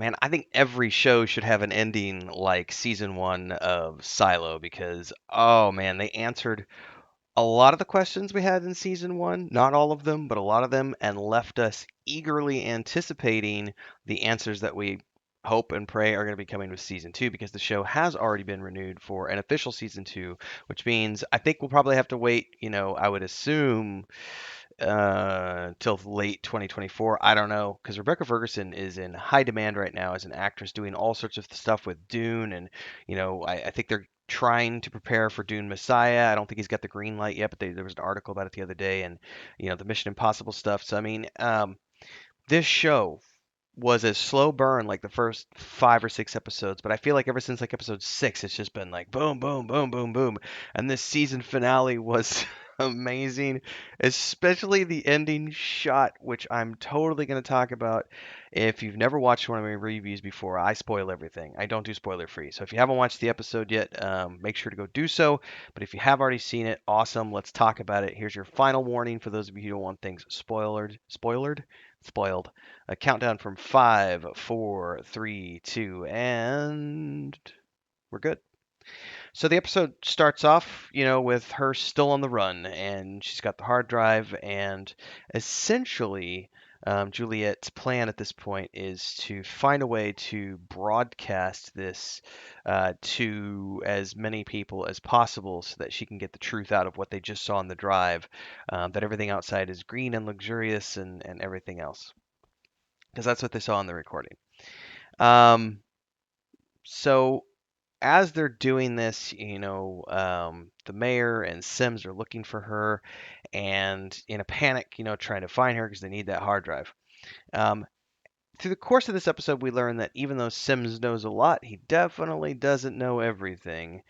Man, I think every show should have an ending like season one of Silo because, oh man, they answered a lot of the questions we had in season one, not all of them, but a lot of them, and left us eagerly anticipating the answers that we hope and pray are going to be coming with season two because the show has already been renewed for an official season two, which means I think we'll probably have to wait, I would assume till late 2024. I don't know because Rebecca Ferguson is in high demand right now as an actress, doing all sorts of stuff with Dune, and I think they're trying to prepare for Dune Messiah. I don't think he's got the green light yet, but there was an article about it the other day, and the Mission Impossible stuff. So I mean, this show was a slow burn like the first 5 or 6 episodes, but I feel like ever since like episode 6, it's just been like boom, boom, boom, boom, boom. And this season finale was amazing, especially the ending shot, which I'm totally going to talk about. If you've never watched one of my reviews before, I spoil everything. I don't do spoiler free. So if you haven't watched the episode yet, make sure to go do so. But if you have already seen it, awesome. Let's talk about it. Here's your final warning for those of you who don't want things spoiled. A countdown from five, four, three, two, and we're good. So the episode starts off, with her still on the run, and she's got the hard drive, and essentially, Juliette's plan at this point is to find a way to broadcast this to as many people as possible so that she can get the truth out of what they just saw on the drive, that everything outside is green and luxurious and everything else because that's what they saw in the recording. Um, so as they're doing this, the mayor and Sims are looking for her, and in a panic, trying to find her because they need that hard drive. Um, Through the course of this episode, we learn that even though Sims knows a lot, he definitely doesn't know everything.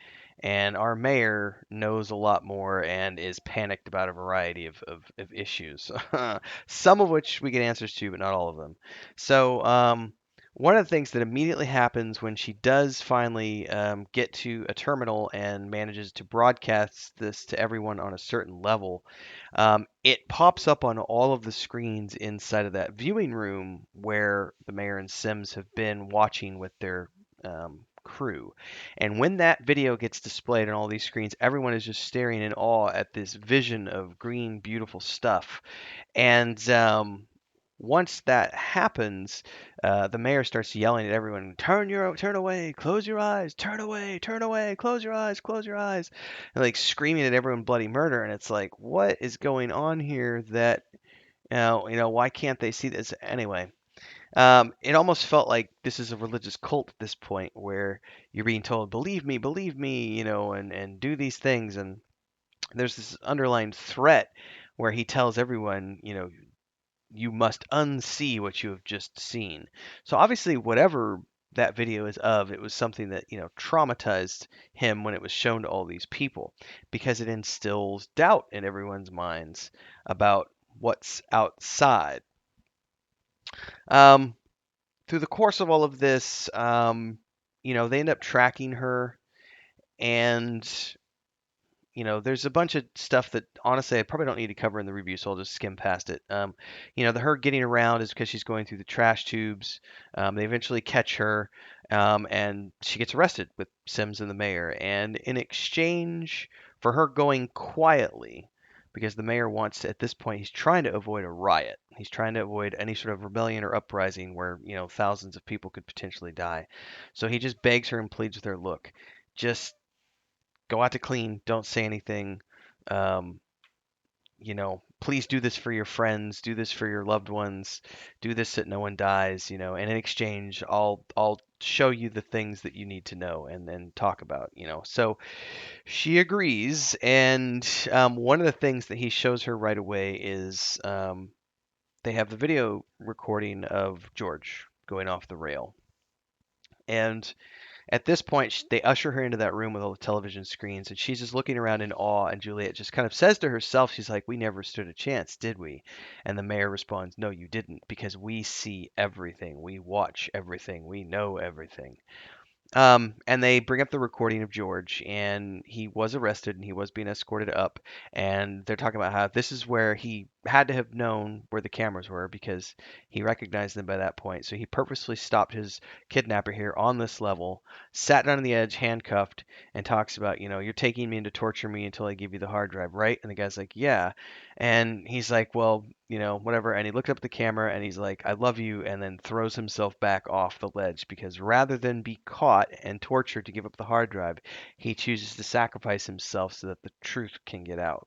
And our mayor knows a lot more and is panicked about a variety of issues, some of which we get answers to, but not all of them. So, one of the things that immediately happens when she does finally get to a terminal and manages to broadcast this to everyone on a certain level, it pops up on all of the screens inside of that viewing room where the mayor and Sims have been watching with their crew. And when that video gets displayed on all these screens, everyone is just staring in awe at this vision of green, beautiful stuff. And once that happens, the mayor starts yelling at everyone, turn away, close your eyes, turn away, turn away, close your eyes," and like screaming at everyone bloody murder. And it's like, what is going on here? That why can't they see this anyway? It almost felt like this is a religious cult at this point, where you're being told, believe me, and do these things, and there's this underlying threat where he tells everyone, you must unsee what you have just seen. So obviously, whatever that video is of, it was something that, traumatized him when it was shown to all these people because it instills doubt in everyone's minds about what's outside. Um, Through the course of all of this, they end up tracking her, and there's a bunch of stuff that honestly I probably don't need to cover in the review, so I'll just skim past it. The her getting around is because she's going through the trash tubes. They eventually catch her, and she gets arrested with Sims and the mayor. And in exchange for her going quietly, because the mayor wants to, at this point, he's trying to avoid a riot. He's trying to avoid any sort of rebellion or uprising where, thousands of people could potentially die. So he just begs her and pleads with her, look, just go out to clean, don't say anything. Um, Please do this for your friends, do this for your loved ones, do this so that no one dies, and in exchange, I'll show you the things that you need to know and then talk about. So she agrees, and one of the things that he shows her right away is they have the video recording of George going off the rail. And at this point, they usher her into that room with all the television screens, and she's just looking around in awe. And Juliet just kind of says to herself, she's like, "We never stood a chance, did we?" And the mayor responds, "No, you didn't, because we see everything, we watch everything, we know everything." And they bring up the recording of George, and he was arrested and he was being escorted up. And they're talking about how this is where he had to have known where the cameras were because he recognized them by that point. So he purposely stopped his kidnapper here on this level, sat down on the edge, handcuffed, and talks about, you're taking me in to torture me until I give you the hard drive, right? And the guy's like, yeah. And he's like, well, whatever. And he looked up at the camera and he's like, I love you, and then throws himself back off the ledge because rather than be caught and tortured to give up the hard drive, he chooses to sacrifice himself so that the truth can get out.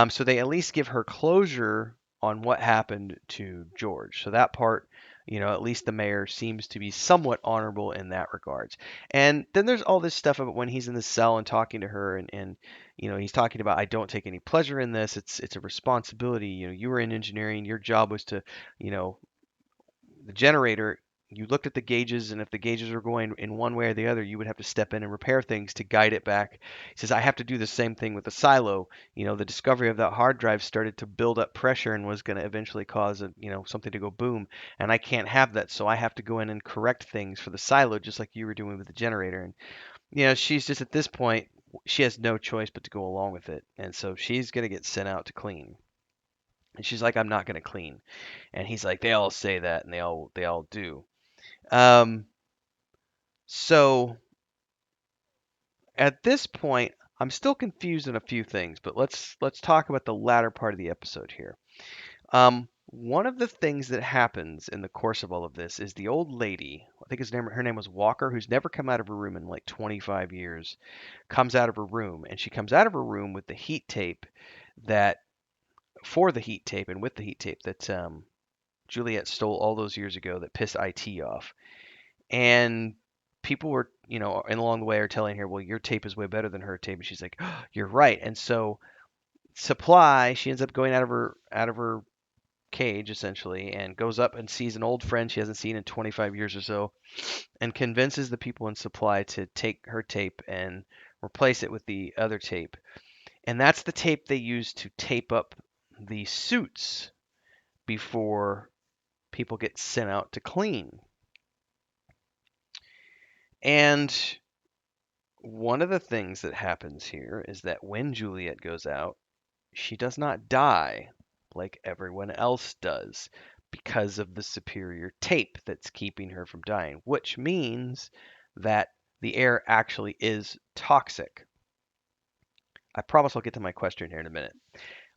So they at least give her closure on what happened to George. So that part, at least the mayor seems to be somewhat honorable in that regards. And then there's all this stuff about when he's in the cell and talking to her, and he's talking about, I don't take any pleasure in this. It's a responsibility. You were in engineering. Your job was to, you know, the generator, you looked at the gauges, and if the gauges were going in one way or the other, you would have to step in and repair things to guide it back. He says, I have to do the same thing with the silo. The discovery of that hard drive started to build up pressure and was going to eventually cause something to go boom, and I can't have that, so I have to go in and correct things for the silo, just like you were doing with the generator. And she's just at this point, she has no choice but to go along with it, and so she's going to get sent out to clean. And she's like, I'm not going to clean. And he's like, they all say that, and they all do. Um, so at this point, I'm still confused on a few things, but let's talk about the latter part of the episode here. One of the things that happens in the course of all of this is the old lady, I think her name was Walker, who's never come out of her room in like 25 years, comes out of her room, and she comes out of her room with the heat tape that for the heat tape and with the heat tape that Juliette stole all those years ago that pissed IT off. And people were, and along the way are telling her, well, your tape is way better than her tape. And she's like, oh, you're right. And so Supply, she ends up going out of her cage essentially and goes up and sees an old friend she hasn't seen in 25 years or so and convinces the people in Supply to take her tape and replace it with the other tape. And that's the tape they use to tape up the suits before people get sent out to clean. And one of the things that happens here is that when Juliette goes out, she does not die like everyone else does because of the superior tape that's keeping her from dying, which means that the air actually is toxic. I promise I'll get to my question here in a minute.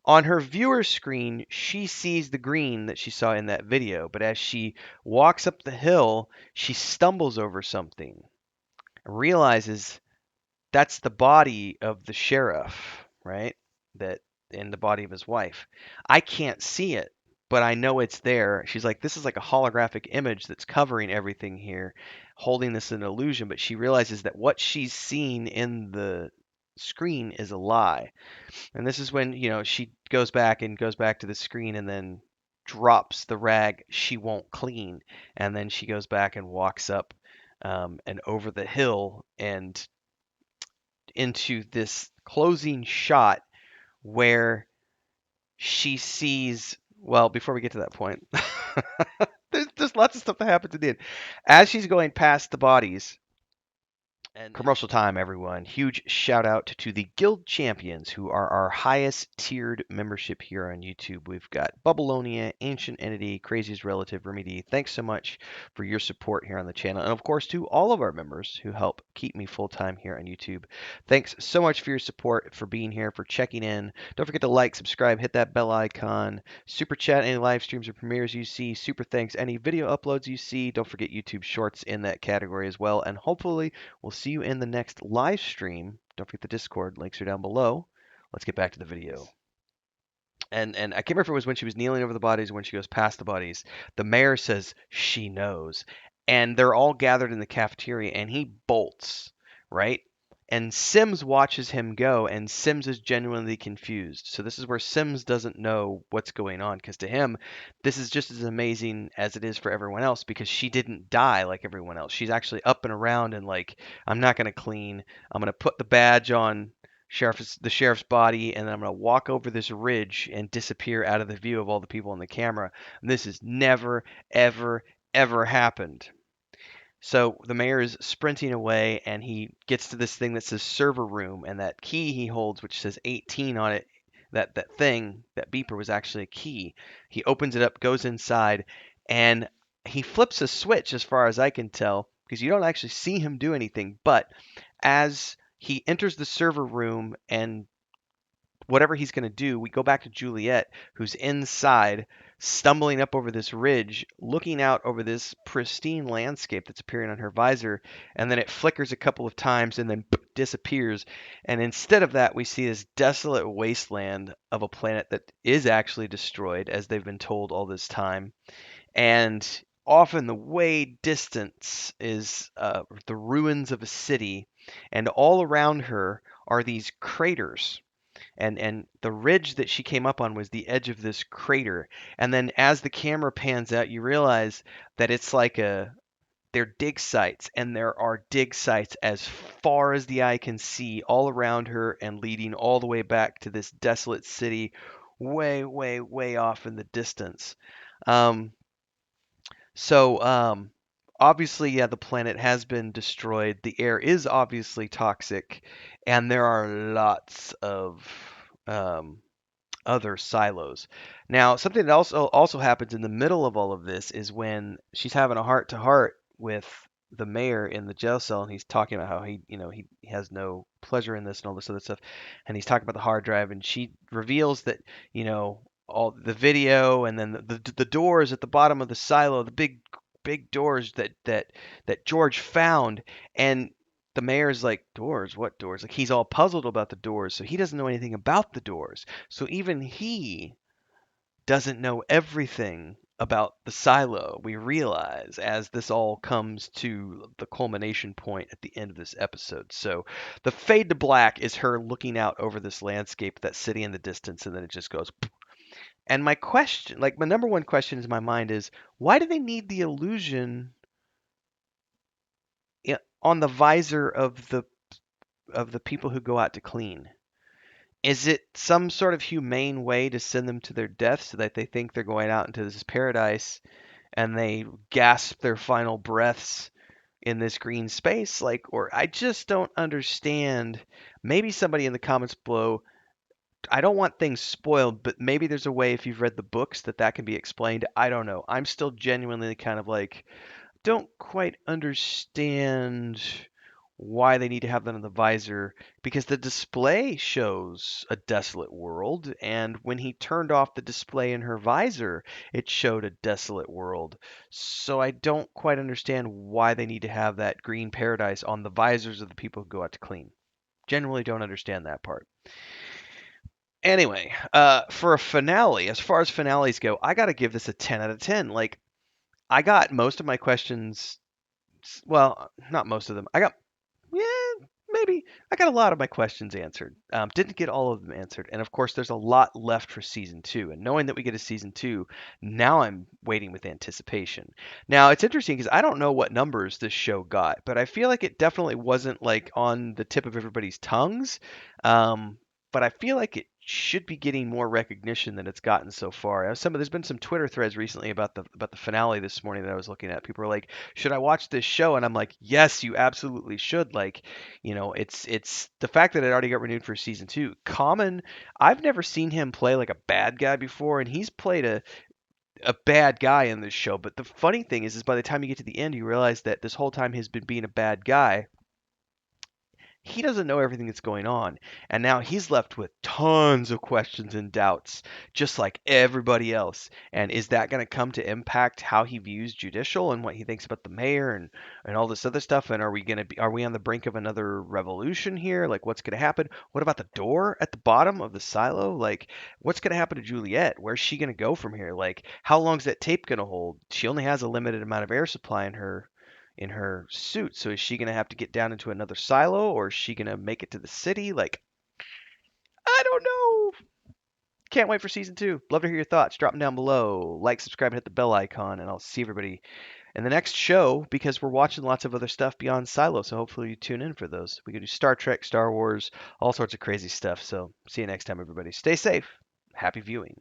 On her viewer screen, she sees the green that she saw in that video, but as she walks up the hill, she stumbles over something and realizes that's the body of the sheriff, right? That in the body of his wife. I can't see it, but I know it's there. She's like, this is like a holographic image that's covering everything here, holding this an illusion. But she realizes that what she's seen in the screen is a lie. And this is when, she goes back to the screen and then drops the rag she won't clean. And then she goes back and walks up and over the hill and into this closing shot where she sees. Well, before we get to that point, there's lots of stuff that happens at the end. As she's going past the bodies, and commercial time, everyone. Huge shout out to the Guild Champions, who are our highest tiered membership here on YouTube. We've got Bubbleonia, Ancient Entity, Crazy's Relative, Remedy. Thanks so much for your support here on the channel. And of course, to all of our members who help keep me full time here on YouTube. Thanks so much for your support, for being here, for checking in. Don't forget to like, subscribe, hit that bell icon, super chat any live streams or premieres you see, super thanks any video uploads you see. Don't forget YouTube Shorts in that category as well. And hopefully, we'll see you in the next live stream. Don't forget the Discord. Links are down below. Let's get back to the video. And I can't remember if it was when she was kneeling over the bodies or when she goes past the bodies. The mayor says she knows. And they're all gathered in the cafeteria and he bolts, right? And Sims watches him go, and Sims is genuinely confused. So this is where Sims doesn't know what's going on, because to him, this is just as amazing as it is for everyone else, because she didn't die like everyone else. She's actually up and around and like, I'm not going to clean. I'm going to put the badge on the sheriff's body, and then I'm going to walk over this ridge and disappear out of the view of all the people on the camera. And this has never, ever, ever happened. So the mayor is sprinting away, and he gets to this thing that says server room, and that key he holds, which says 18 on it, that thing, that beeper was actually a key. He opens it up, goes inside, and he flips a switch as far as I can tell, because you don't actually see him do anything, but as he enters the server room and whatever he's going to do, we go back to Juliette, who's inside, stumbling up over this ridge, looking out over this pristine landscape that's appearing on her visor, and then it flickers a couple of times and then disappears. And instead of that, we see this desolate wasteland of a planet that is actually destroyed, as they've been told all this time. And off in the way distance is the ruins of a city, and all around her are these craters, and the ridge that she came up on was the edge of this crater. And then as the camera pans out, you realize that it's like they're dig sites, and there are dig sites as far as the eye can see all around her and leading all the way back to this desolate city way, way, way off in the distance. Um, so obviously, yeah, the planet has been destroyed. The air is obviously toxic, and there are lots of um, other silos. Now, something that also happens in the middle of all of this is when she's having a heart to heart with the mayor in the jail cell, and he's talking about how he has no pleasure in this and all this other stuff, and he's talking about the hard drive, and she reveals that you know all the video, and then the doors at the bottom of the silo, the big doors that George found, and the mayor's like, doors? What doors? Like, he's all puzzled about the doors, so he doesn't know anything about the doors. So even he doesn't know everything about the silo, we realize, as this all comes to the culmination point at the end of this episode. So the fade to black is her looking out over this landscape, that city in the distance, and then it just goes. And my question, like my number one question in my mind is, why do they need the illusion on the visor of the people who go out to clean? Is it some sort of humane way to send them to their death so that they think they're going out into this paradise and they gasp their final breaths in this green space? Like, or I just don't understand. Maybe somebody in the comments below, I don't want things spoiled, but maybe there's a way if you've read the books that can be explained. I don't know. I'm still genuinely kind of like, don't quite understand why they need to have that on the visor, because the display shows a desolate world, and when he turned off the display in her visor, it showed a desolate world. So I don't quite understand why they need to have that green paradise on the visors of the people who go out to clean. Generally don't understand that part. Anyway, for a finale, as far as finales go, I got to give this a 10 out of 10. Like, I got most of my questions. Well, not most of them. Yeah, maybe. I got a lot of my questions answered. Didn't get all of them answered. And of course, there's a lot left for season two. And knowing that we get a season two, now I'm waiting with anticipation. Now, it's interesting because I don't know what numbers this show got, but I feel like it definitely wasn't like on the tip of everybody's tongues. But I feel like it should be getting more recognition than it's gotten so far. There's been some Twitter threads recently about the finale this morning that I was looking at. People are like, "Should I watch this show?" And I'm like, "Yes, you absolutely should." Like, it's the fact that it already got renewed for season two. Common, I've never seen him play like a bad guy before, and he's played a bad guy in this show. But the funny thing is by the time you get to the end, you realize that this whole time he's been being a bad guy. He doesn't know everything that's going on. And now he's left with tons of questions and doubts, just like everybody else. And is that going to come to impact how he views judicial and what he thinks about the mayor and all this other stuff? And are we on the brink of another revolution here? Like, what's going to happen? What about the door at the bottom of the silo? Like, what's going to happen to Juliette? Where's she going to go from here? Like, how long's that tape going to hold? She only has a limited amount of air supply in her suit. So is she going to have to get down into another silo, or is she going to make it to the city? Like, I don't know. Can't wait for season two. Love to hear your thoughts. Drop them down below. Like, subscribe, and hit the bell icon, and I'll see everybody in the next show because we're watching lots of other stuff beyond Silo. So hopefully you tune in for those. We can do Star Trek, Star Wars, all sorts of crazy stuff. So see you next time, everybody. Stay safe. Happy viewing.